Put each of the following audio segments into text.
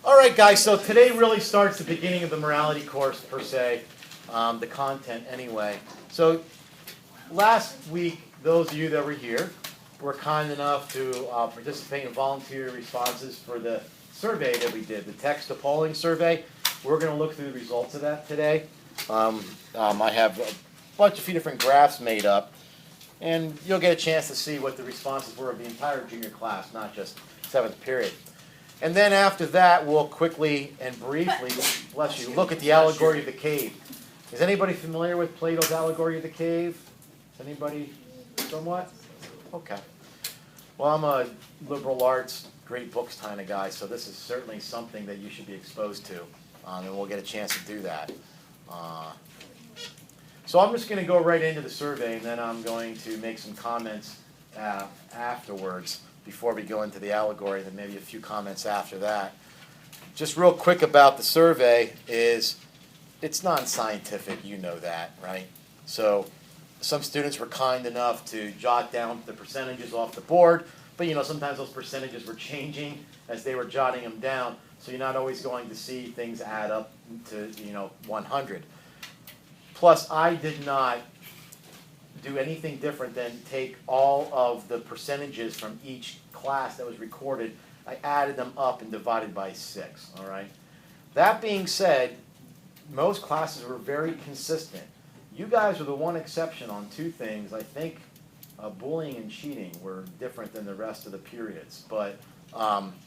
All right, guys, so today really starts the beginning of the morality course, per se, the content anyway. So last week, those of you that were here were kind enough to participate in volunteer responses for the survey that we did, the text-to-polling survey. We're going to look through the results of that today. I have a few different graphs made up, and you'll get a chance to see what the responses were of the entire junior class, not just 7th period. And then after that, we'll quickly and briefly, bless you, look at the Allegory of the Cave. Is anybody familiar with Plato's Allegory of the Cave? Is anybody somewhat? Okay. Well, I'm a liberal arts, great books kind of guy, so this is certainly something that you should be exposed to, and we'll get a chance to do that. So I'm just going to go right into the survey, and then I'm going to make some comments afterwards before we go into the allegory, then maybe a few comments after that. Just real quick about the survey is it's non-scientific, you know that, right? So some students were kind enough to jot down the percentages off the board, but sometimes those percentages were changing as they were jotting them down, so you're not always going to see things add up to 100. Plus, I did not do anything different than take all of the percentages from each class that was recorded. I added them up and divided by 6, all right? That being said, most classes were very consistent. You guys were the one exception on 2 things. I think bullying and cheating were different than the rest of the periods. But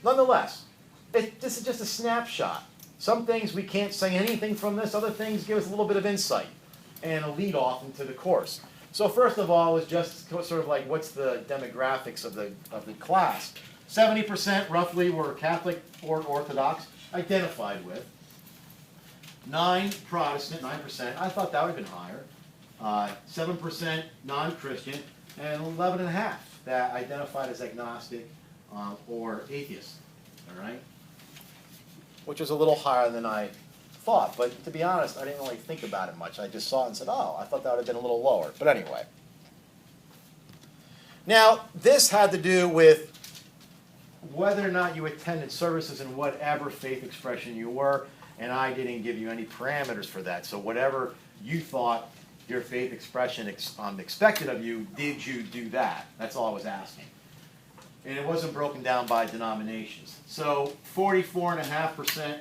nonetheless, this is just a snapshot. Some things we can't say anything from this. Other things give us a little bit of insight and a lead off into the course. So first of all is just sort of like what's the demographics of the class. 70% roughly were Catholic or Orthodox, identified with. 9 Protestant, 9%. I thought that would have been higher. 7% non-Christian, and 11.5% that identified as agnostic or atheist. All right, which was a little higher than I thought, but to be honest, I didn't really think about it much. I just saw it and said, oh, I thought that would have been a little lower. But anyway. Now, this had to do with whether or not you attended services in whatever faith expression you were, and I didn't give you any parameters for that. So whatever you thought your faith expression expected of you, did you do that? That's all I was asking. And it wasn't broken down by denominations. So 44.5%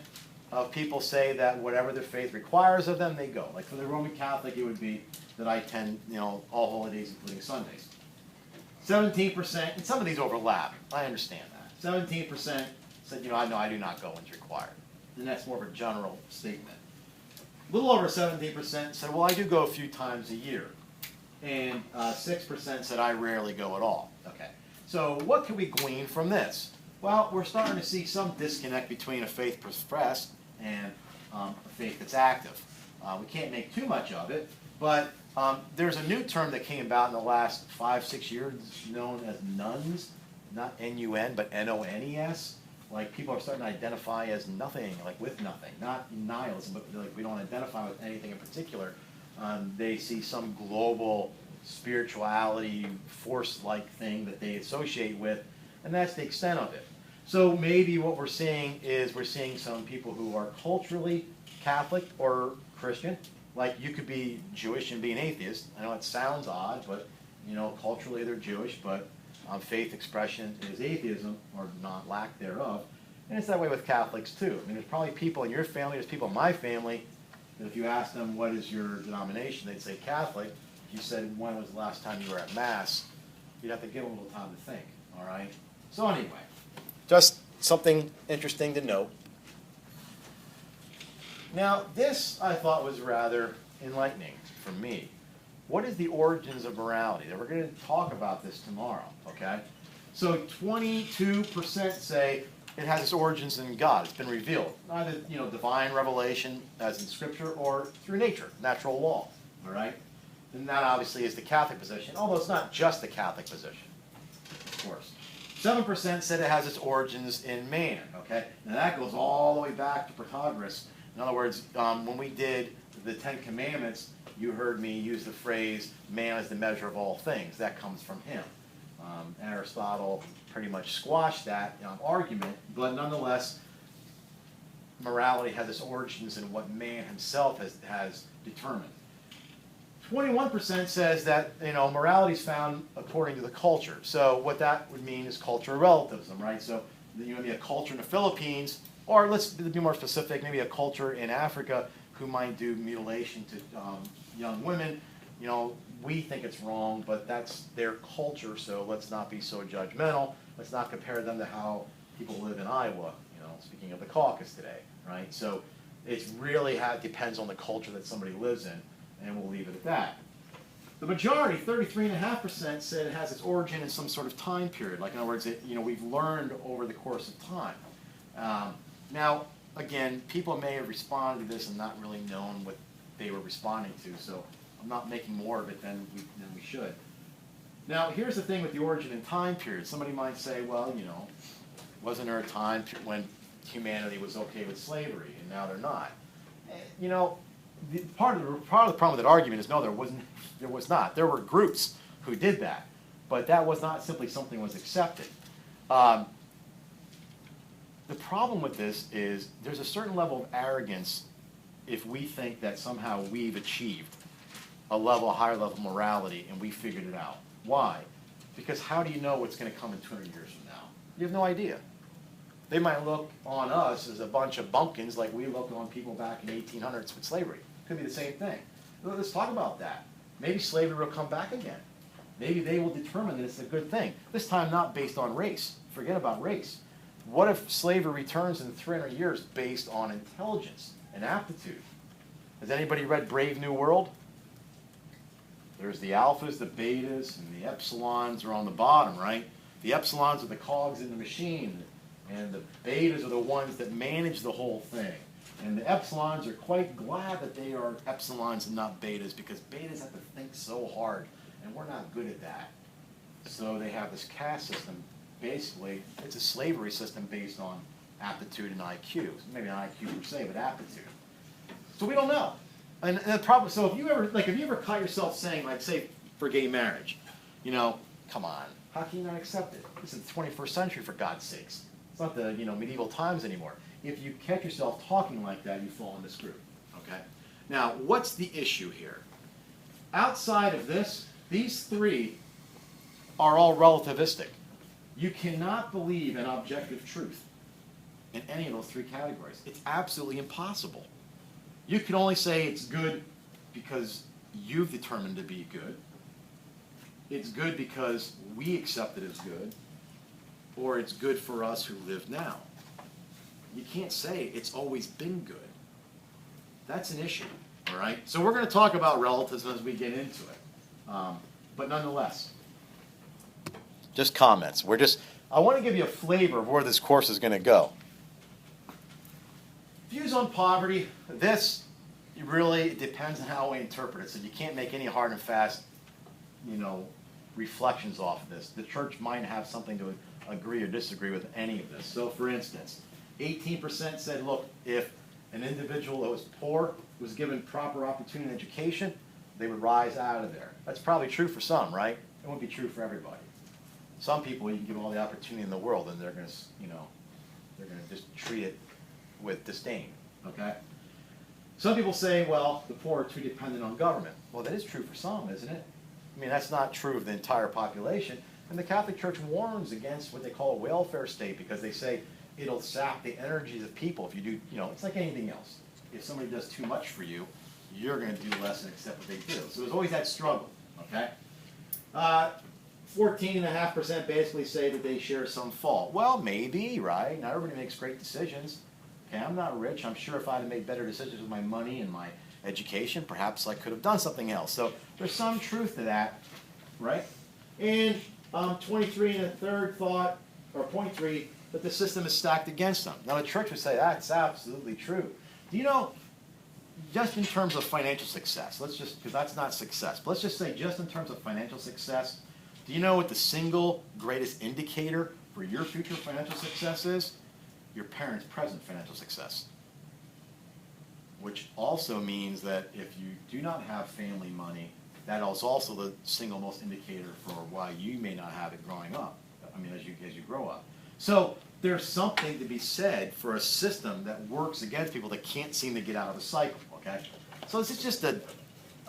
of people say that whatever their faith requires of them, they go. Like for the Roman Catholic, it would be that I attend, all holidays, including Sundays. 17%, and some of these overlap. I understand that. 17% said, no, I do not go when it's required. And that's more of a general statement. A little over 17% said, well, I do go a few times a year. And 6% said, I rarely go at all. Okay. So what can we glean from this? Well, we're starting to see some disconnect between a faith professed and a faith that's active. We can't make too much of it, but there's a new term that came about in the last 5-6 years known as nuns, not N-U-N, but N-O-N-E-S. Like people are starting to identify as nothing, like with nothing, not nihilism, but like we don't identify with anything in particular. They see some global spirituality, force-like thing that they associate with, and that's the extent of it. So maybe what we're seeing is we're seeing some people who are culturally Catholic or Christian. Like you could be Jewish and be an atheist. I know it sounds odd, but culturally they're Jewish, but faith expression is atheism or not lack thereof. And it's that way with Catholics too. I mean, there's probably people in your family, there's people in my family, that if you ask them what is your denomination, they'd say Catholic. If you said when was the last time you were at Mass, you'd have to give them a little time to think, all right? So anyway, just something interesting to note. Now, this I thought was rather enlightening for me. What is the origins of morality? We're going to talk about this tomorrow, okay? So 22% say it has its origins in God. It's been revealed. Either, divine revelation, as in Scripture, or through nature, natural law, all right? And that obviously is the Catholic position, although it's not just the Catholic position, of course. 7% said it has its origins in man, okay? Now that goes all the way back to Protagoras. In other words, when we did the 10 Commandments, you heard me use the phrase, man is the measure of all things. That comes from him. Aristotle pretty much squashed that argument, but nonetheless, morality has its origins in what man himself has determined. 21% says that morality is found according to the culture. So what that would mean is cultural relativism, right? So maybe a culture in the Philippines, or let's be more specific, maybe a culture in Africa who might do mutilation to young women. We think it's wrong, but that's their culture, so let's not be so judgmental. Let's not compare them to how people live in Iowa, speaking of the caucus today, right? So it really depends on the culture that somebody lives in, and we'll leave it at that. The majority, 33.5%, said it has its origin in some sort of time period. Like, in other words, we've learned over the course of time. Now, again, people may have responded to this and not really known what they were responding to, so I'm not making more of it than we should. Now, here's the thing with the origin and time period. Somebody might say, well, wasn't there a time when humanity was okay with slavery, and now they're not? Part of the problem with that argument is no, there was not. There were groups who did that, but that was not simply something that was accepted. The problem with this is there's a certain level of arrogance if we think that somehow we've achieved a higher level of morality and we figured it out. Why? Because how do you know what's going to come in 200 years from now? You have no idea. They might look on us as a bunch of bumpkins like we looked on people back in the 1800s with slavery. Could be the same thing. Let's talk about that. Maybe slavery will come back again. Maybe they will determine that it's a good thing. This time not based on race. Forget about race. What if slavery returns in 300 years based on intelligence and aptitude? Has anybody read Brave New World? There's the alphas, the betas, and the epsilons are on the bottom, right? The epsilons are the cogs in the machine, and the betas are the ones that manage the whole thing. And the epsilons are quite glad that they are epsilons and not betas, because betas have to think so hard, and we're not good at that. So they have this caste system. Basically, it's a slavery system based on aptitude and IQ. Maybe not IQ per se, but aptitude. So we don't know. And the problem, so if you ever caught yourself saying, like, say, for gay marriage, come on, how can you not accept it? This is the 21st century, for God's sakes. It's not the, medieval times anymore. If you catch yourself talking like that, you fall in this group, okay? Now, what's the issue here? Outside of this, these three are all relativistic. You cannot believe in objective truth in any of those three categories. It's absolutely impossible. You can only say it's good because you've determined to be good. It's good because we accept it as good. Or it's good for us who live now. You can't say it's always been good. That's an issue, all right? So we're going to talk about relativism as we get into it. But nonetheless, just comments. I want to give you a flavor of where this course is going to go. Views on poverty, this really depends on how we interpret it. So you can't make any hard and fast, reflections off of this. The church might have something to agree or disagree with any of this. So for instance, 18% said, look, if an individual that was poor was given proper opportunity and education, they would rise out of there. That's probably true for some, right? It won't be true for everybody. Some people, you can give them all the opportunity in the world, and they're going to, they're going to just treat it with disdain, okay? Some people say, well, the poor are too dependent on government. Well, that is true for some, isn't it? I mean, that's not true of the entire population. And the Catholic Church warns against what they call a welfare state, because they say it'll sap the energies of people if you do, it's like anything else. If somebody does too much for you, you're going to do less and accept what they do. So there's always that struggle, okay? 14.5% basically say that they share some fault. Well, maybe, right? Not everybody makes great decisions. Okay, I'm not rich. I'm sure if I had made better decisions with my money and my education, perhaps I could have done something else. So there's some truth to that, right? And 23 and a third thought, or 0.3, that the system is stacked against them. Now the church would say that's absolutely true. Do you know, just in terms of financial success, let's just, because that's not success, but let's just say just in terms of financial success, do you know what the single greatest indicator for your future financial success is? Your parents' present financial success. Which also means that if you do not have family money, that is also the single most indicator for why you may not have it growing up. I mean, as you grow up. So there's something to be said for a system that works against people that can't seem to get out of the cycle, okay? So this is just an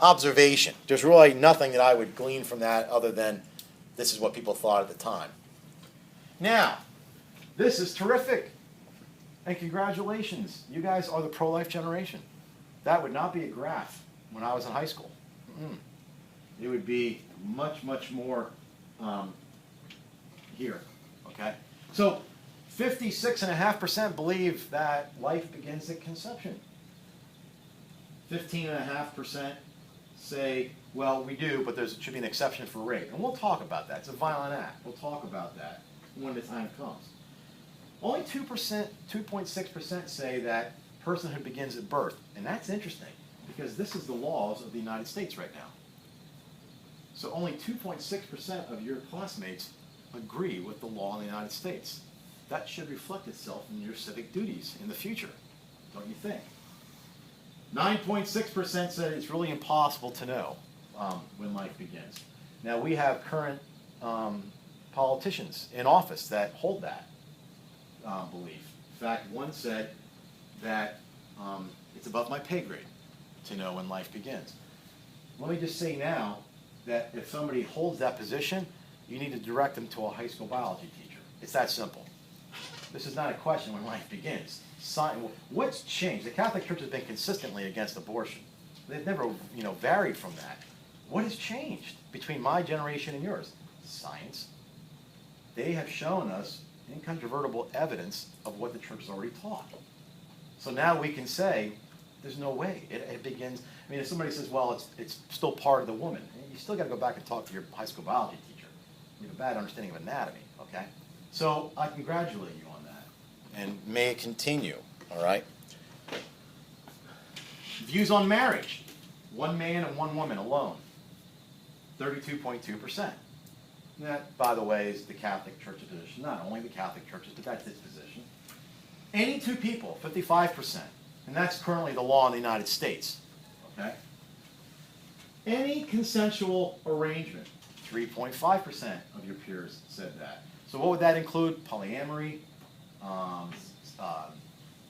observation. There's really nothing that I would glean from that other than this is what people thought at the time. Now, this is terrific. And congratulations, you guys are the pro-life generation. That would not be a graph when I was in high school. It would be much, much more here, okay? So 56.5% believe that life begins at conception. 15.5% say, well, we do, but there should be an exception for rape. And we'll talk about that. It's a violent act. We'll talk about that when the time comes. Only 2%, 2.6% say that personhood begins at birth. And that's interesting because this is the laws of the United States right now. So only 2.6% of your classmates agree with the law in the United States. That should reflect itself in your civic duties in the future, don't you think? 9.6% said it's really impossible to know when life begins. Now we have current politicians in office that hold that belief. In fact, one said that it's above my pay grade to know when life begins. Let me just say now that if somebody holds that position, you need to direct them to a high school biology teacher. It's that simple. This is not a question when life begins. What's changed? The Catholic Church has been consistently against abortion. They've never, varied from that. What has changed between my generation and yours? Science. They have shown us incontrovertible evidence of what the Church has already taught. So now we can say, there's no way. It begins, if somebody says, well, it's still part of the woman, you still got to go back and talk to your high school biology teacher. You have a bad understanding of anatomy, okay? So I congratulate you on that. And may it continue, all right? Views on marriage. One man and one woman alone. 32.2%. That, by the way, is the Catholic Church's position. Not only the Catholic Church's, but that's its position. Any two people, 55%. And that's currently the law in the United States. Okay? Any consensual arrangement, 3.5% of your peers said that. So what would that include? Polyamory,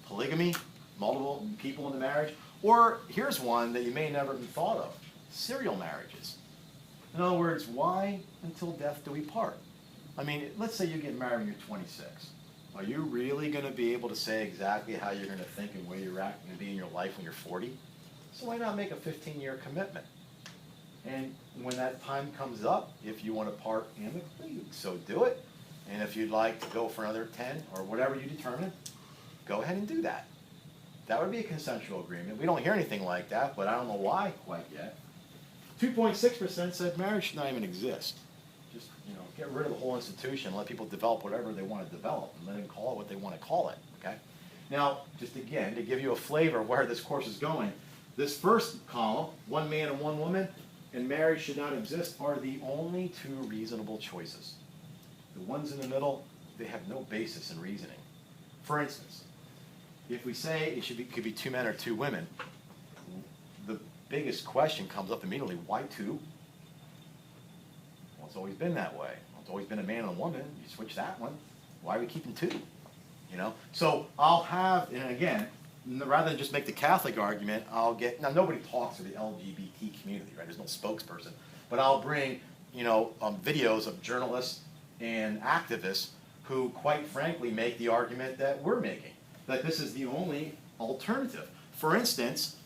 polygamy, multiple people in the marriage, or here's one that you may never have thought of, serial marriages. In other words, why until death do we part? Let's say you get married when you're 26. Are you really going to be able to say exactly how you're going to think and where you're going to be in your life when you're 40? So why not make a 15-year commitment? And when that time comes up, if you want to part amicably, so do it. And if you'd like to go for another 10 or whatever you determine, go ahead and do that. That would be a consensual agreement. We don't hear anything like that, but I don't know why quite yet. 2.6% said marriage should not even exist. Just, get rid of the whole institution, let people develop whatever they want to develop, and let them call it what they want to call it, okay? Now, just again, to give you a flavor of where this course is going, this first column, one man and one woman, and marriage should not exist, are the only two reasonable choices. The ones in the middle, they have no basis in reasoning. For instance, if we say it could be two men or two women, the biggest question comes up immediately, why two? Well, it's always been that way. It's always been a man and a woman. You switch that one. Why are we keeping two? So I'll have, and again, rather than just make the Catholic argument, now nobody talks to the LGBT community, right? There's no spokesperson. But I'll bring, videos of journalists and activists who, quite frankly, make the argument that we're making, that this is the only alternative. For instance,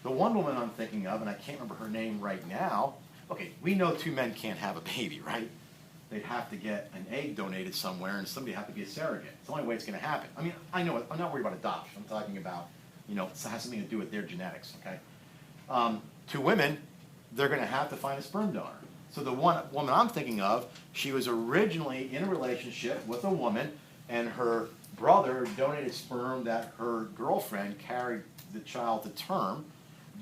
the one woman I'm thinking of, and I can't remember her name right now, okay, we know two men can't have a baby, right? They'd have to get an egg donated somewhere, and somebody would have to be a surrogate. It's the only way it's going to happen. I know, I'm not worried about adoption. I'm talking about, it has something to do with their genetics, okay? Two women, they're going to have to find a sperm donor. So the one woman I'm thinking of, she was originally in a relationship with a woman, and her brother donated sperm that her girlfriend carried the child to term.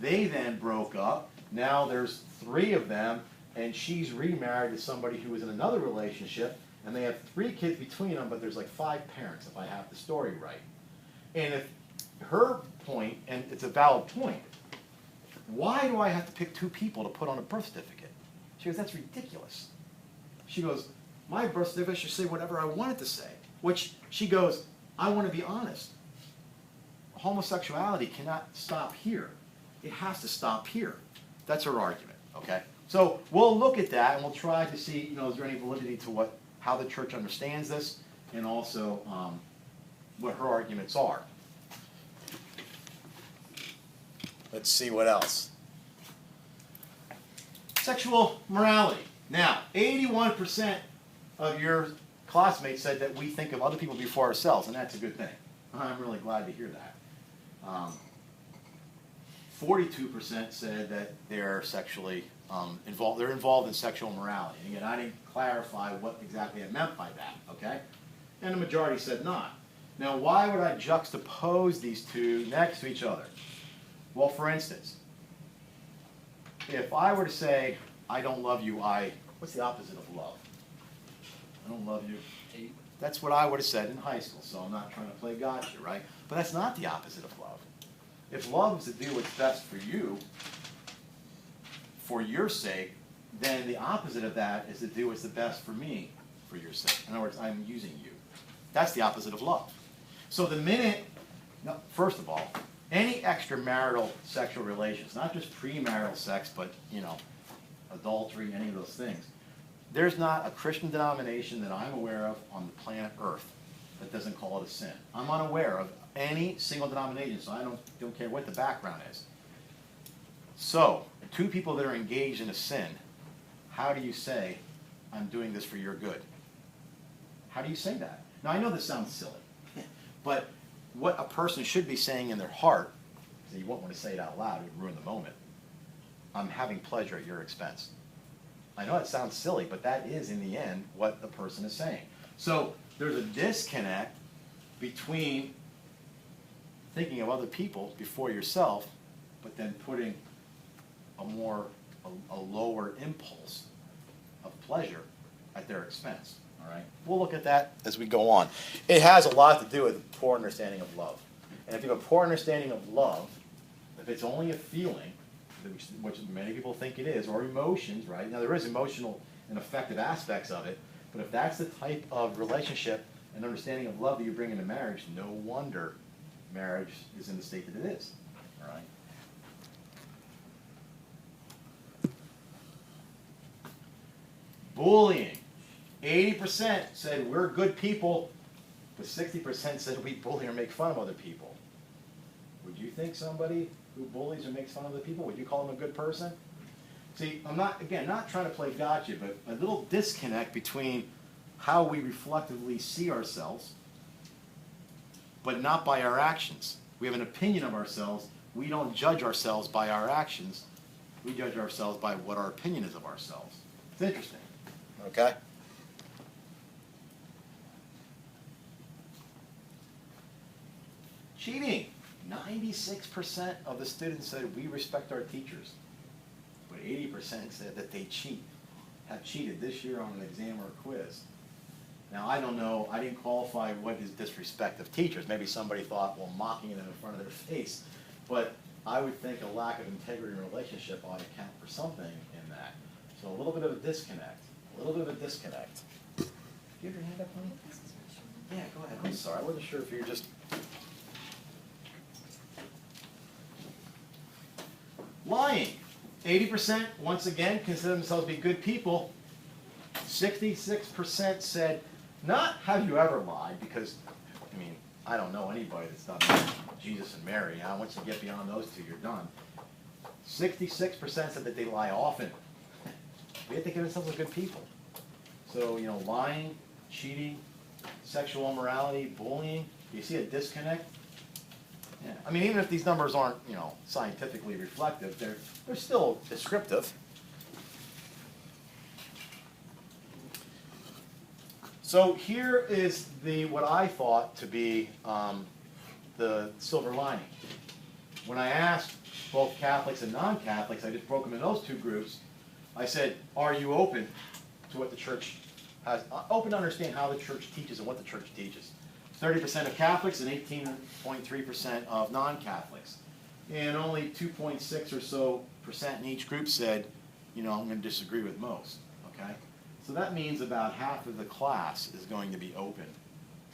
They then broke up. Now there's 3 of them, and she's remarried to somebody who was in another relationship, and they have 3 kids between them, but there's like 5 parents, if I have the story right. And if her point, and it's a valid point, why do I have to pick 2 people to put on a birth certificate? She goes, that's ridiculous. She goes, my birth certificate should say whatever I want it to say. Which she goes, I want to be honest. Homosexuality cannot stop here. It has to stop here. That's her argument, okay? So we'll look at that and we'll try to see, is there any validity to how the church understands this, and also what her arguments are. Let's see what else. Sexual morality. Now, 81% of your classmates said that we think of other people before ourselves, and that's a good thing. I'm really glad to hear that. 42% said that they're sexually involved. They're involved in sexual morality. And again, I didn't clarify what exactly I meant by that. Okay, and the majority said not. Now, why would I juxtapose these two next to each other? Well, for instance, if I were to say, I don't love you, what's the opposite of love? I don't love you. Hate. That's what I would have said in high school, so I'm not trying to play gotcha, right? But that's not the opposite of love. If love is to do what's best for you, for your sake, then the opposite of that is to do what's the best for me, for your sake. In other words, I'm using you. That's the opposite of love. So the minute, first of all, any extramarital sexual relations, not just premarital sex, but, adultery, any of those things, there's not a Christian denomination that I'm aware of on the planet Earth that doesn't call it a sin. I'm unaware of any single denomination, so I don't care what the background is. So, two people that are engaged in a sin, how do you say, I'm doing this for your good? How do you say that? Now, I know this sounds silly, but what a person should be saying in their heart, so you won't want to say it out loud, it would ruin the moment, I'm having pleasure at your expense. I know it sounds silly, but that is, in the end, what the person is saying. So there's a disconnect between thinking of other people before yourself, but then putting a lower impulse of pleasure at their expense. All right? We'll look at that as we go on. It has a lot to do with a poor understanding of love. And if you have a poor understanding of love, if it's only a feeling, which many people think it is, or emotions, right? Now, there is emotional and affective aspects of it, but if that's the type of relationship and understanding of love that you bring into marriage, no wonder marriage is in the state that it is. All right? Bullying. 80% said we're good people, but 60% said we bully or make fun of other people. Would you think somebody who bullies or makes fun of other people, would you call them a good person? See, I'm not trying to play gotcha, but a little disconnect between how we reflectively see ourselves, but not by our actions. We have an opinion of ourselves. We don't judge ourselves by our actions. We judge ourselves by what our opinion is of ourselves. It's interesting. Okay? Cheating. 96% of the students said we respect our teachers, but 80% said that they have cheated this year on an exam or a quiz. Now, I don't know, I didn't qualify what is disrespect of teachers. Maybe somebody thought, well, mocking them in front of their face. But I would think a lack of integrity in a relationship ought to count for something in that. So a little bit of a disconnect. A little bit of a disconnect. Do you have your hand up, honey? Yeah, go ahead. I'm sorry. I wasn't sure if you were just... Lying. 80%, once again, consider themselves to be good people. 66% said, not have you ever lied, because, I don't know anybody that's done Jesus and Mary. Once you get beyond those two, you're done. 66% said that they lie often. We have to give themselves as good people. So, lying, cheating, sexual immorality, bullying, you see a disconnect? Yeah. Even if these numbers aren't, scientifically reflective, they're still descriptive. So here is what I thought to be the silver lining. When I asked both Catholics and non-Catholics, I just broke them in those two groups. I said, are you open to what the church has, open to understand how the church teaches and what the church teaches? 30% of Catholics and 18.3% of non-Catholics. And only 2.6 or so % in each group said, I'm going to disagree with most. Okay? So that means about half of the class is going to be open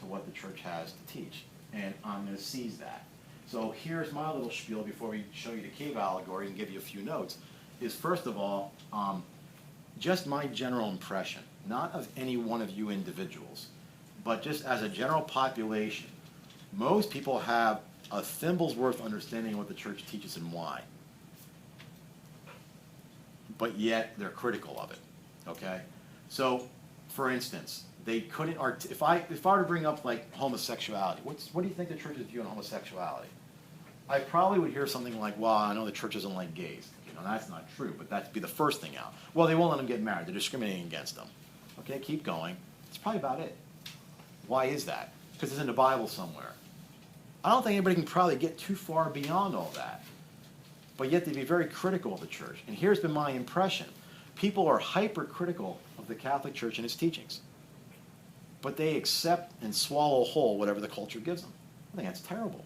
to what the church has to teach. And I'm going to seize that. So here's my little spiel before we show you the cave allegory and give you a few notes, is first of all, just my general impression, not of any one of you individuals, but just as a general population, most people have a thimble's worth understanding of what the church teaches and why. But yet they're critical of it, okay? So, for instance, they couldn't, if I were to bring up like homosexuality, what do you think the church's view on homosexuality? I probably would hear something like, well, I know the church doesn't like gays. You know, that's not true, but that'd be the first thing out. Well, they won't let them get married. They're discriminating against them. Okay, keep going. That's probably about it. Why is that? Because it's in the Bible somewhere. I don't think anybody can probably get too far beyond all that. But yet they'd be very critical of the church. And here's been my impression. People are hypercritical of the Catholic Church and its teachings. But they accept and swallow whole whatever the culture gives them. I think that's terrible.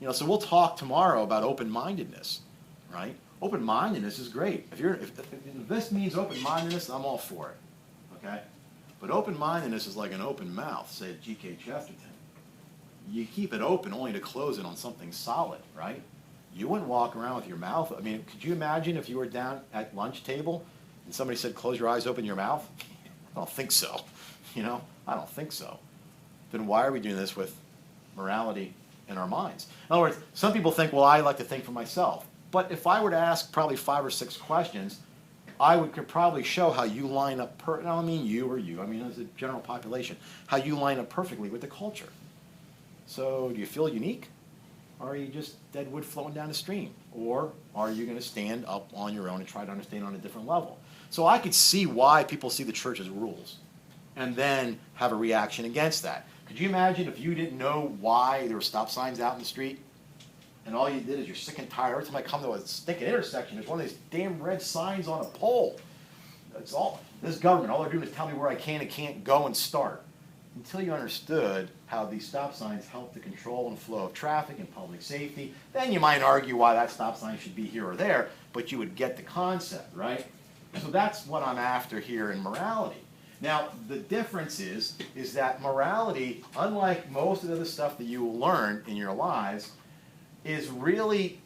You know, so we'll talk tomorrow about open-mindedness, right? Open-mindedness is great. If this means open-mindedness, I'm all for it, okay? But open-mindedness is like an open mouth, said G.K. Chesterton. You keep it open only to close it on something solid, right? You wouldn't walk around with your mouth. I mean, could you imagine if you were down at lunch table and somebody said, close your eyes, open your mouth? I don't think so. You know, I don't think so. Then why are we doing this with morality in our minds? In other words, some people think, well, I like to think for myself. But if I were to ask probably 5 or 6 questions, could probably show how you line up, I don't mean you or you, I mean as a general population, how you line up perfectly with the culture. So do you feel unique? Or are you just dead wood flowing down the stream? Or are you going to stand up on your own and try to understand on a different level? So I could see why people see the church as rules and then have a reaction against that. Could you imagine if you didn't know why there were stop signs out in the street and all you did is you're sick and tired. Every time I come to a stinking intersection, there's one of these damn red signs on a pole. That's all. This government, all they're doing is tell me where I can and can't go and start. Until you understood how these stop signs help the control and flow of traffic and public safety, then you might argue why that stop sign should be here or there, but you would get the concept, right? So that's what I'm after here in morality. Now, the difference is that morality, unlike most of the other stuff that you will learn in your lives, is really,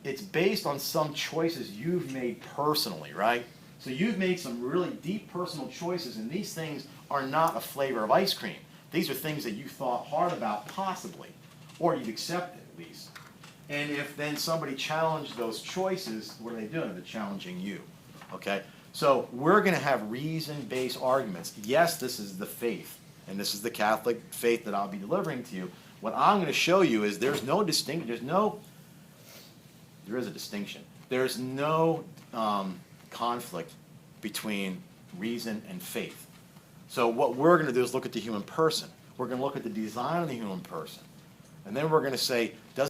it's based on some choices you've made personally, right? So you've made some really deep personal choices, and these things are not a flavor of ice cream. These are things that you thought hard about, possibly, or you've accepted at least. And if then somebody challenged those choices, what are they doing? They're challenging you, okay? So we're going to have reason-based arguments. Yes, this is the faith, and this is the Catholic faith that I'll be delivering to you. What I'm going to show you is there's no distinction. There is a distinction. There's no conflict between reason and faith. So what we're going to do is look at the human person. We're going to look at the design of the human person. And then we're going to say, does